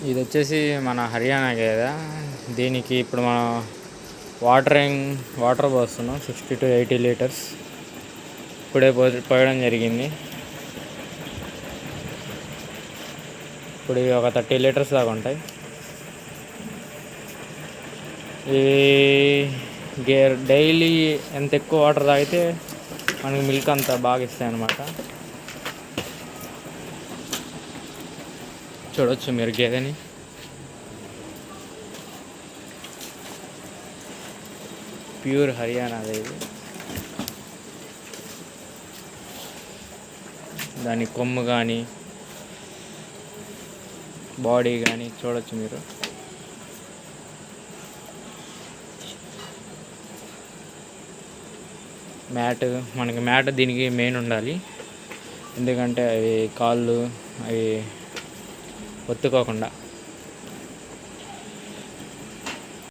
ఇది వచ్చేసి మన హర్యానా గేదె. దీనికి ఇప్పుడు మనం వాటర్ పోస్తున్నాం 60 to 80 లీటర్స్. ఇప్పుడే పోయడం జరిగింది. ఇప్పుడు ఒక 30 లీటర్స్ దాకా ఉంటాయి. ఈ డైలీ ఎంత ఎక్కువ వాటర్ తాగితే మనకి మిల్క్ అంత బాగా ఇస్తాయి అన్నమాట. చూడవచ్చు మీరు గేదెని. ప్యూర్ హర్యానా ఇది. దాని కొమ్ము కానీ బాడీ కానీ చూడవచ్చు మీరు. మనకి మ్యాట్ దీనికి మెయిన్ ఉండాలి. ఎందుకంటే అవి కాళ్ళు అవి ఒత్తుకోకుండా.